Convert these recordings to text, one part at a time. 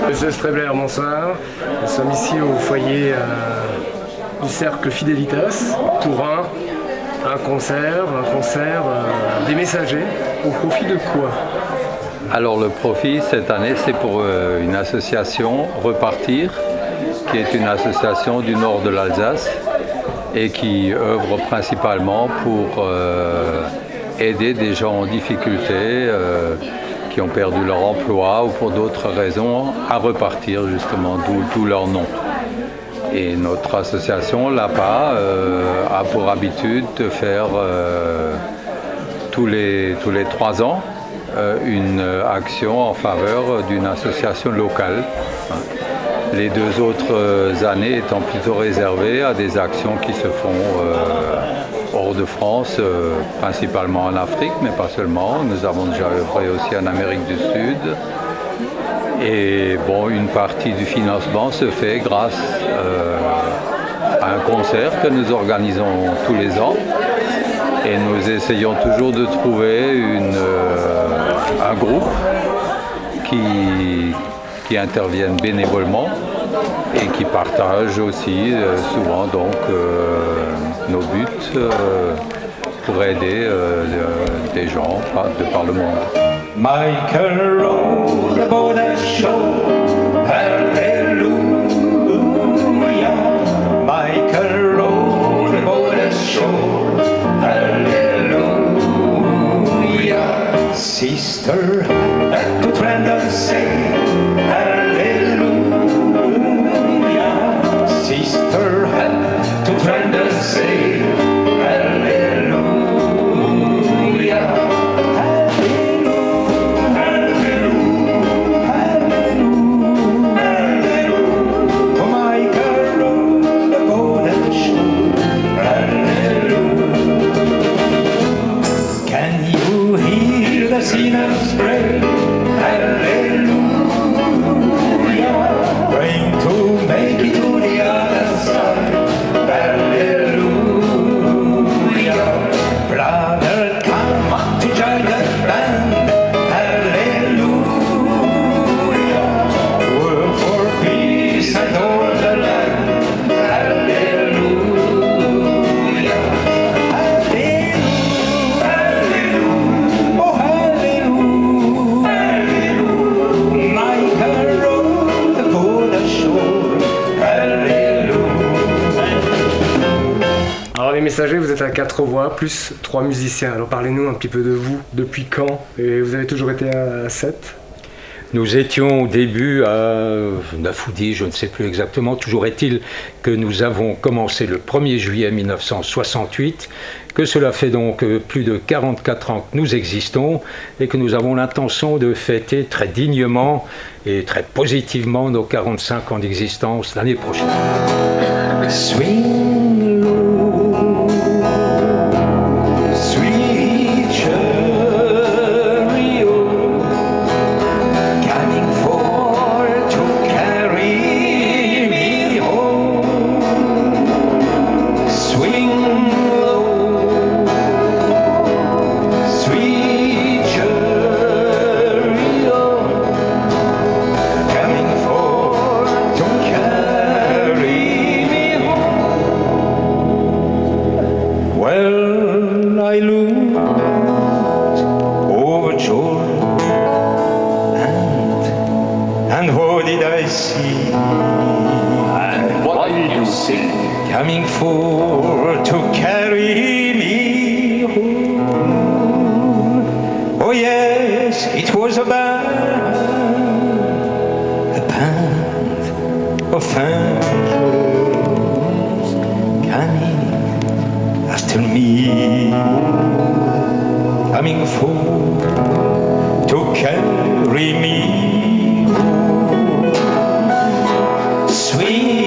Monsieur Strebler, bonsoir. Nous sommes ici au foyer du Cercle Fidelitas pour un concert des messagers. Au profit de quoi? Alors le profit cette année, c'est pour une association Repartir, qui est une association du nord de l'Alsace et qui œuvre principalement pour aider des gens en difficulté qui ont perdu leur emploi ou pour d'autres raisons à repartir justement, d'où leur nom. Et notre association, l'APA, a pour habitude de faire tous les 3 ans une action en faveur d'une association locale. Les 2 autres années étant plutôt réservées à des actions qui se font hors de France, principalement en Afrique, mais pas seulement. Nous avons déjà œuvré aussi en Amérique du Sud. Et bon, une partie du financement se fait grâce à un concert que nous organisons tous les ans. Et nous essayons toujours de trouver un groupe qui interviennent bénévolement et qui partagent aussi souvent donc nos buts pour aider des gens de par le monde. Michael rode aboard that shore, hallelujah. Michael rode aboard that shore, hallelujah. Sister, at the trend of the sea, hallelujah. Sister, at the trend of the sea, hallelujah. Sinners pray, hallelujah, praying to make it to the other side, hallelujah. Brother, come on to join the band, hallelujah. Work for peace and all the land, hallelujah. Alors les messagers, vous êtes à 4 voix, plus 3 musiciens. Alors parlez-nous un petit peu de vous, depuis quand? Et vous avez toujours été à 7? Nous étions au début à 9 ou 10, je ne sais plus exactement. Toujours est-il que nous avons commencé le 1er juillet 1968, que cela fait donc plus de 44 ans que nous existons et que nous avons l'intention de fêter très dignement et très positivement nos 45 ans d'existence l'année prochaine. Swing low, sweet chariot, coming for to carry me home. Swing low, sweet chariot, coming for to carry me home. Well, I looked overjoyed, and what did I see? And what did you see? Coming for to carry me home. Oh yes, it was a band of angels coming after me, coming for to carry me home. Sweet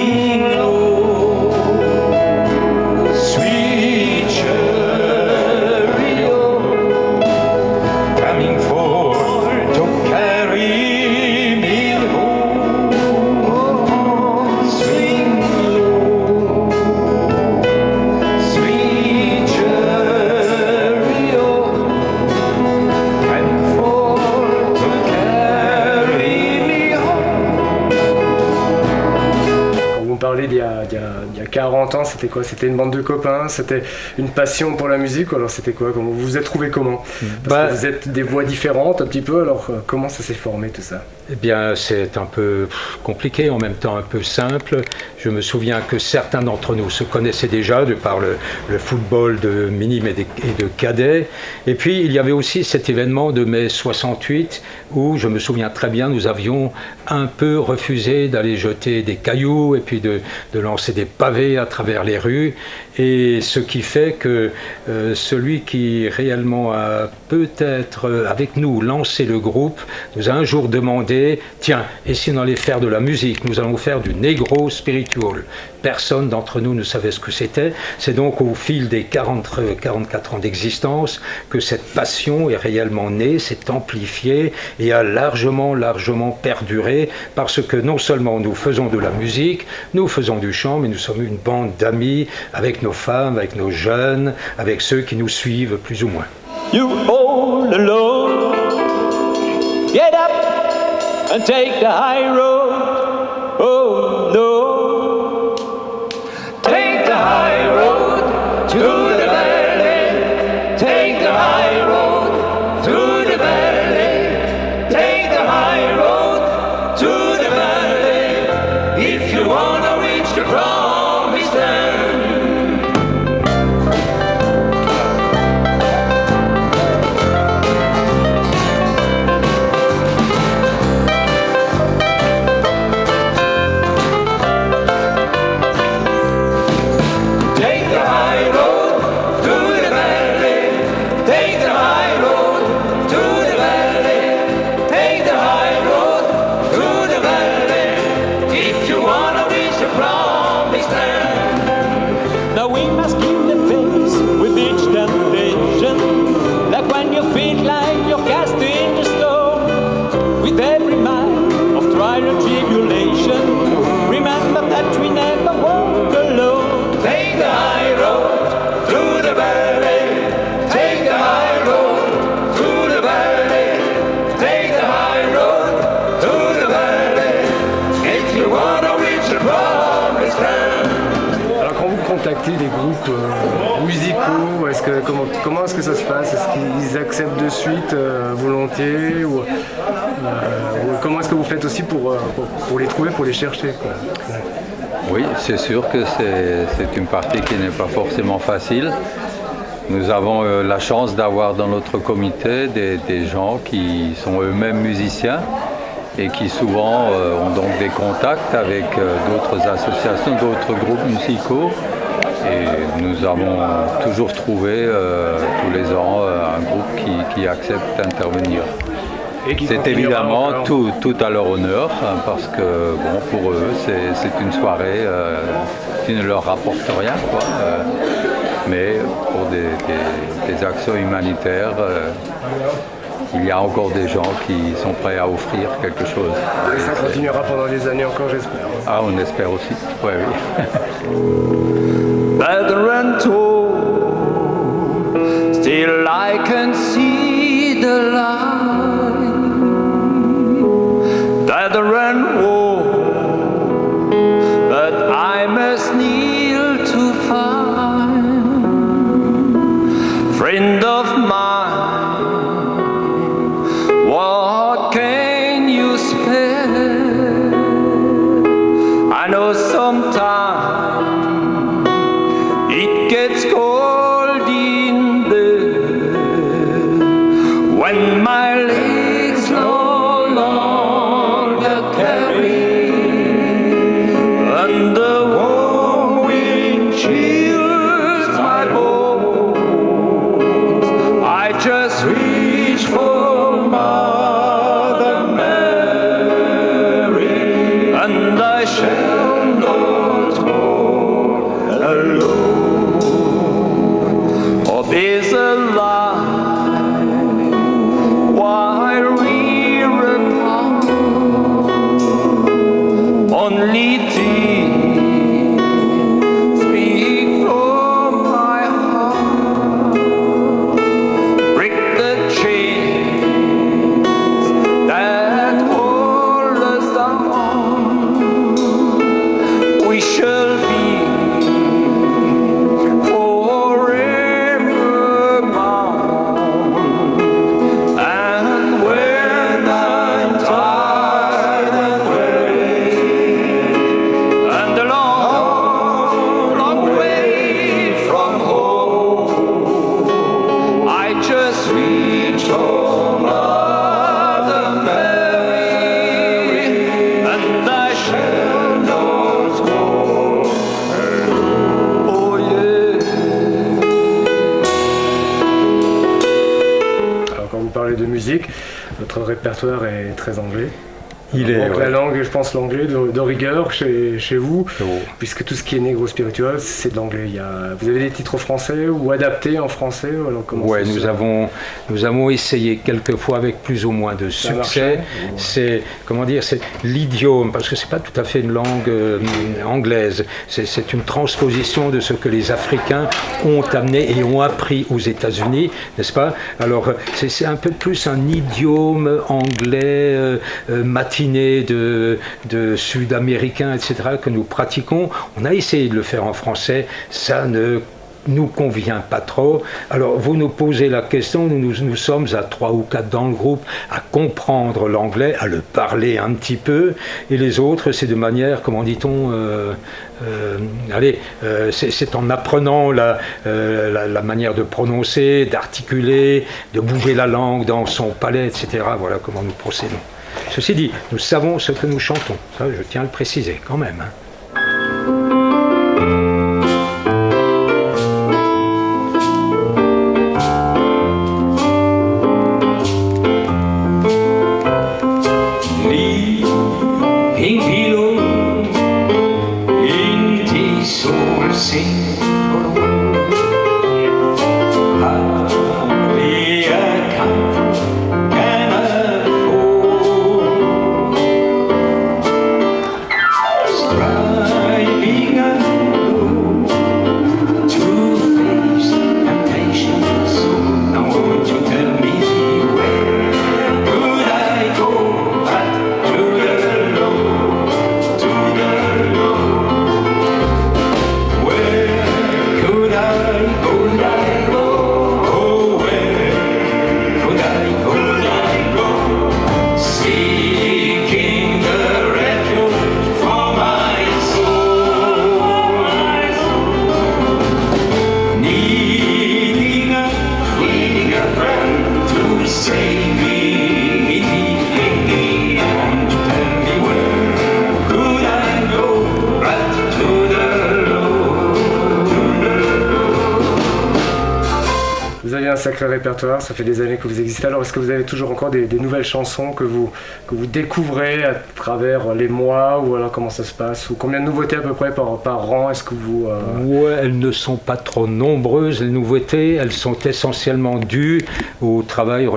parlez d'il y a 40 ans, c'était quoi? C'était une bande de copains, c'était une passion pour la musique, alors c'était quoi? Vous vous êtes trouvés comment? Parce que vous êtes des voix différentes un petit peu, alors comment ça s'est formé tout ça? Eh bien, c'est un peu compliqué, en même temps un peu simple. Je me souviens que certains d'entre nous se connaissaient déjà de par le football de minimes et de cadets. Et puis, il y avait aussi cet événement de mai 68 où, je me souviens très bien, nous avions un peu refusé d'aller jeter des cailloux et puis de lancer des pavés à travers les rues. Et ce qui fait que celui qui réellement a peut-être avec nous lancé le groupe nous a un jour demandé « Tiens, et si on allait faire de la musique, nous allons faire du negro spiritual ». Personne d'entre nous ne savait ce que c'était. C'est donc au fil des 44 ans d'existence que cette passion est réellement née, s'est amplifiée et a largement perduré parce que non seulement nous faisons de la musique, nous faisons du chant, mais nous sommes une bande d'amis avec nos femmes, avec nos jeunes, avec ceux qui nous suivent plus ou moins. You all alone, get up and take the high road. Oh no, take the high road to the valley. Take the high road to the valley. Take the high road to the valley. If you wanna reach the promised land. Des groupes musicaux, comment est-ce que ça se passe? Est-ce qu'ils acceptent de suite volontiers ou comment est-ce que vous faites aussi pour les trouver, pour les chercher, quoi? Oui, c'est sûr que c'est une partie qui n'est pas forcément facile. Nous avons la chance d'avoir dans notre comité des gens qui sont eux-mêmes musiciens et qui souvent ont donc des contacts avec d'autres associations, d'autres groupes musicaux. Et nous avons toujours trouvé tous les ans un groupe qui accepte d'intervenir. C'est évidemment tout à leur honneur, parce que bon, pour eux c'est une soirée qui ne leur rapporte rien, quoi. Mais pour des actions humanitaires, il y a encore des gens qui sont prêts à offrir quelque chose. Et ça continuera pendant des années encore, j'espère. Ah, on espère aussi, oui. Brother and still I can see the light. Brother and but I must kneel to find friend of mine. What can you spare? I know sometimes it gets cold in bed when my legs no longer carry, and the warm wind chills my bones. I just reach for Mother Mary, and I shall not walk alone. Is alive while we're apart. Only tears speak from my heart. Break the chains that hold us down. We should votre répertoire est très anglais. Il est, donc ouais. la langue, je pense l'anglais de rigueur chez vous, Oh. puisque tout ce qui est négro spiritual, c'est de l'anglais. Vous avez des titres français ou adaptés en français alors, Ouais, nous avons essayé quelques fois avec plus ou moins de Ça a succès. marché. C'est l'idiome, parce que c'est pas tout à fait une langue anglaise. C'est une transposition de ce que les Africains ont amené et ont appris aux États-Unis, n'est-ce pas? Alors c'est un peu plus un idiome anglais matiné de Sud-Américains, etc., que nous pratiquons. On a essayé de le faire en français, ça ne nous convient pas trop. Alors vous nous posez la question, nous sommes à 3 ou 4 dans le groupe à comprendre l'anglais, à le parler un petit peu, et les autres c'est de manière, comment dit-on, c'est en apprenant la manière de prononcer, d'articuler, de bouger la langue dans son palais, etc. Voilà comment nous procédons. Ceci dit, nous savons ce que nous chantons, ça je tiens à le préciser quand même. Sacré répertoire, ça fait des années que vous existez. Alors est-ce que vous avez toujours encore des nouvelles chansons que vous découvrez à travers les mois, ou alors comment ça se passe, ou combien de nouveautés à peu près par an est-ce que vous... Ouais, elles ne sont pas trop nombreuses, les nouveautés, elles sont essentiellement dues au travail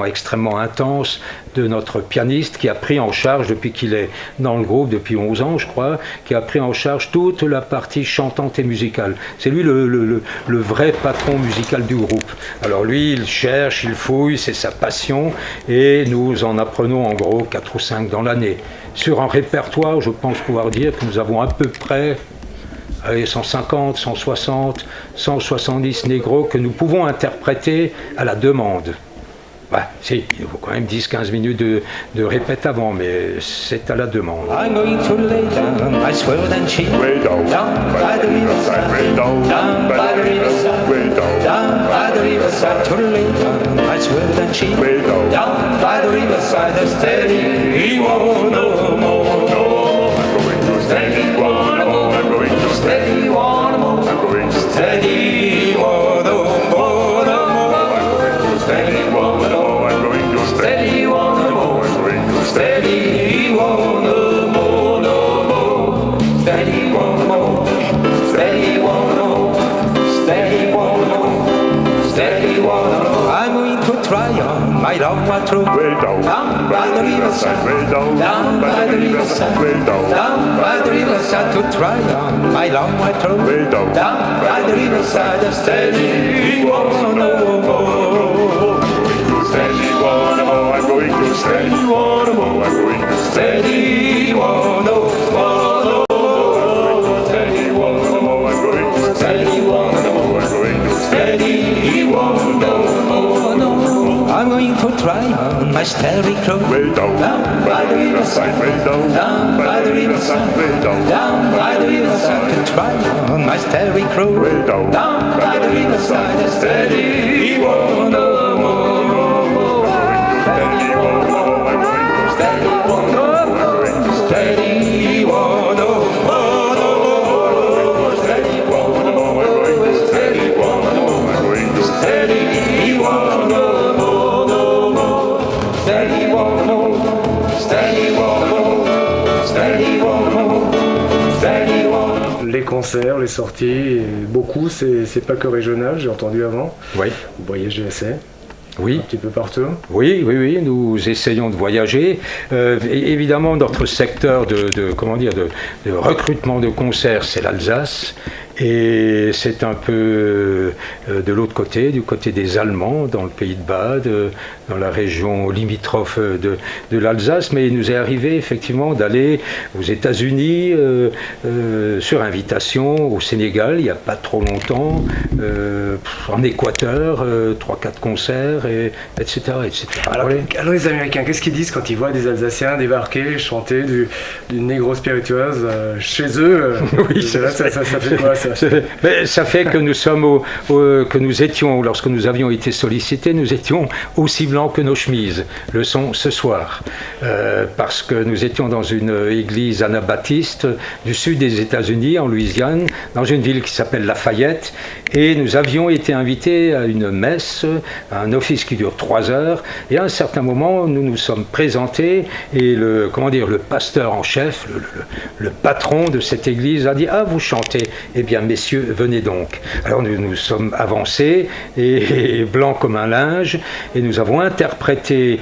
extrêmement intense de notre pianiste qui a pris en charge, depuis qu'il est dans le groupe, depuis 11 ans je crois, qui a pris en charge toute la partie chantante et musicale. C'est lui le vrai patron musical du groupe. Alors lui, il cherche, il fouille, c'est sa passion, et nous en apprenons en gros 4 ou 5 dans l'année. Sur un répertoire, je pense pouvoir dire que nous avons à peu près 150, 160, 170 négros que nous pouvons interpréter à la demande. Bah, si, il faut quand même 10-15 minutes de répète avant, mais c'est à la demande. I'm going to lay down my sword and shield down by the riverside, down by the riverside, down by the riverside, to lay down my sword and shield down by the riverside, steady, he won't no more. I'm going to steady, one more. I'm going to steady, one more. I'm going to steady, one more. Steady, one more. I'm going to steady, one more. I'm going to steady, one more, no more. Steady, one more. Steady, one more. Steady, one more. Steady, one more. I'm going to try on my long way through. Down by the riverside. Down by the riverside. Down by the riverside to try on my long way through. Down by the riverside. Steady, one more. Steady, one more, I'm going to steady, one more, I'm going to steady, one more, steady, one more, I'm going to steady, one more, I'm going to steady, one more. I'm going to try on my steady crow. Down by the riverside, down by the riverside, down by the riverside, to try on my steady crow. Down by the riverside, steady, one more. Steady, one more, I'm going to steady, one more, steady, one more, steady, one more, I'm going to steady, one more, I'm going to steady, one more. Les concerts, les sorties, et beaucoup, c'est pas que régional, j'ai entendu avant. Oui. Vous voyagez assez. Oui. Un petit peu partout. Oui, nous essayons de voyager. Évidemment, notre secteur de recrutement de concerts, c'est l'Alsace. Et c'est un peu de l'autre côté, du côté des Allemands, dans le pays de Bade, dans la région limitrophe de l'Alsace. Mais il nous est arrivé effectivement d'aller aux États-Unis sur invitation, au Sénégal, il n'y a pas trop longtemps, en Équateur, 3-4 concerts, etc. Alors les Américains, qu'est-ce qu'ils disent quand ils voient des Alsaciens débarquer, chanter du Negro Spirituals chez eux? Oui, ça fait quoi ça? Mais ça fait que nous sommes que nous étions, lorsque nous avions été sollicités, nous étions aussi blancs que nos chemises. Le sont ce soir, parce que nous étions dans une église anabaptiste du sud des États-Unis, en Louisiane, dans une ville qui s'appelle Lafayette, et nous avions été invités à une messe, à un office qui dure 3 heures, et à un certain moment, nous nous sommes présentés, et le pasteur en chef, le patron de cette église a dit: ah, vous chantez? Eh bien, messieurs, venez donc. Alors nous sommes avancés, et blancs comme un linge, et nous avons interprété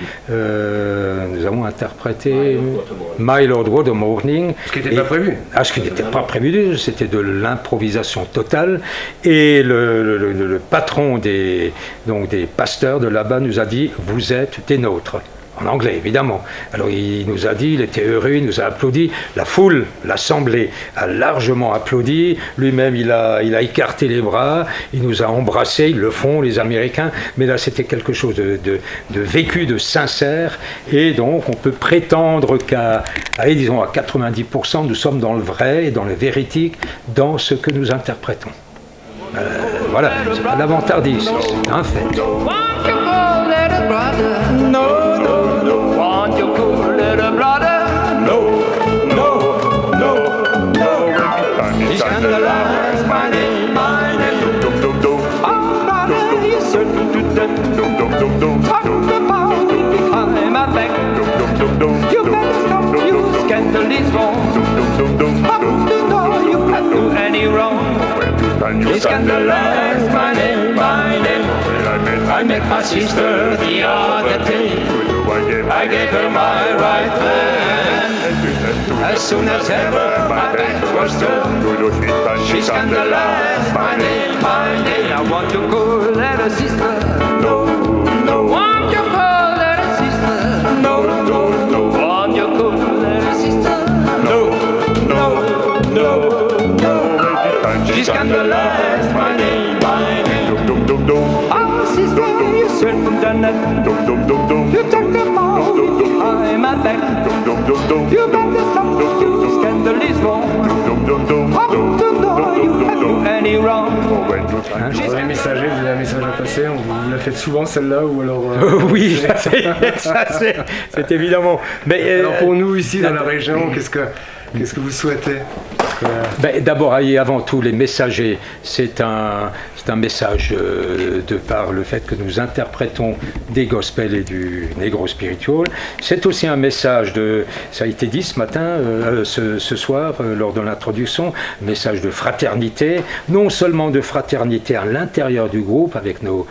My Lord What a Morning. Ce qui n'était pas prévu. Ce qui n'était pas prévu, c'était de l'improvisation totale. Et le patron des pasteurs de là-bas nous a dit: vous êtes des nôtres. En anglais, évidemment. Alors il nous a dit, il était heureux, il nous a applaudi. La foule, l'assemblée a largement applaudi. Lui-même, il a écarté les bras, il nous a embrassés, ils le font, les Américains. Mais là, c'était quelque chose de vécu, de sincère. Et donc, on peut prétendre qu'à 90%, nous sommes dans le vrai et dans le véridique, dans ce que nous interprétons. Voilà, c'est pas l'avantardisme, c'est un fait. He's scandalized my name. Oh, brother, he's certain to death. Talk about me behind my back. You better stop, you scandalous wrong. How to know you can't do any wrong? He scandalized my name. I met my sister the other day. I gave her my right hand. As soon as ever my back was turned, she scandalized my name. I want to call her a sister. No. Want you call her a sister? No. Want you call her a sister? No. She scandalized my name. Oh, sister, you shouldn't done that. You took them all behind my back. You better stop, you scandalous wrong. How to know you can't do any wrong? Vous avez un message à passer, vous la faites souvent celle-là ou alors oui, c'est évidemment. Mais alors pour nous ici dans la région, qu'est-ce que vous souhaitez? D'abord et avant tout, les messagers, c'est un message de par le fait que nous interprétons des gospels et du Negro Spiritual. C'est aussi un message ça a été dit ce matin, ce soir, lors de l'introduction, message de fraternité, non seulement de fraternité à l'intérieur du groupe, avec nos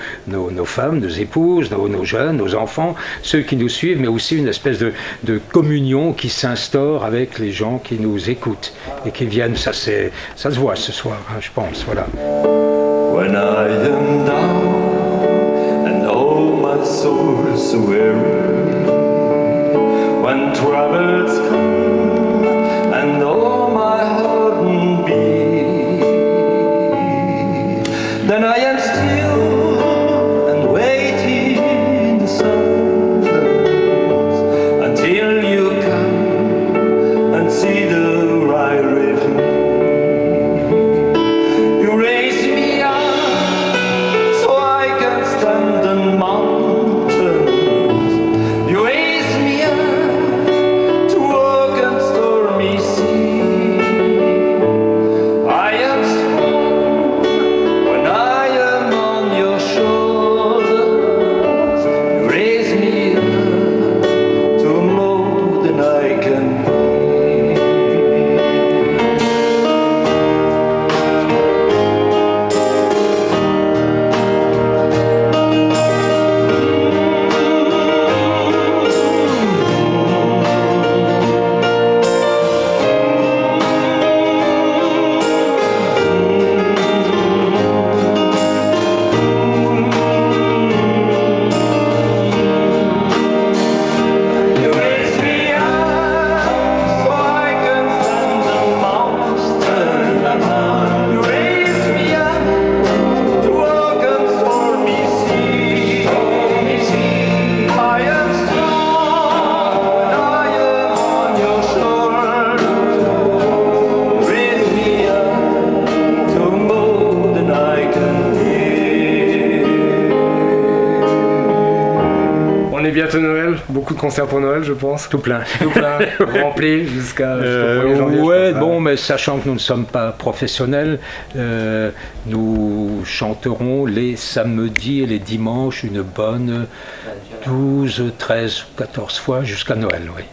femmes, nos épouses, nos jeunes, nos enfants, ceux qui nous suivent, mais aussi une espèce de communion qui s'instaure avec les gens qui nous écoutent et qui viennent. Ça se voit ce soir, hein, je pense, voilà. When I am down and all my soul's weary, when troubles come and all my heart beat, then I am still and waiting in the silence until you come and see the right river. To beaucoup de concerts pour Noël, je pense. Tout plein. Tout plein, rempli jusqu'au 1er janvier. Ouais, bon, mais sachant que nous ne sommes pas professionnels, nous chanterons les samedis et les dimanches une bonne 12, 13, 14 fois jusqu'à Noël, oui.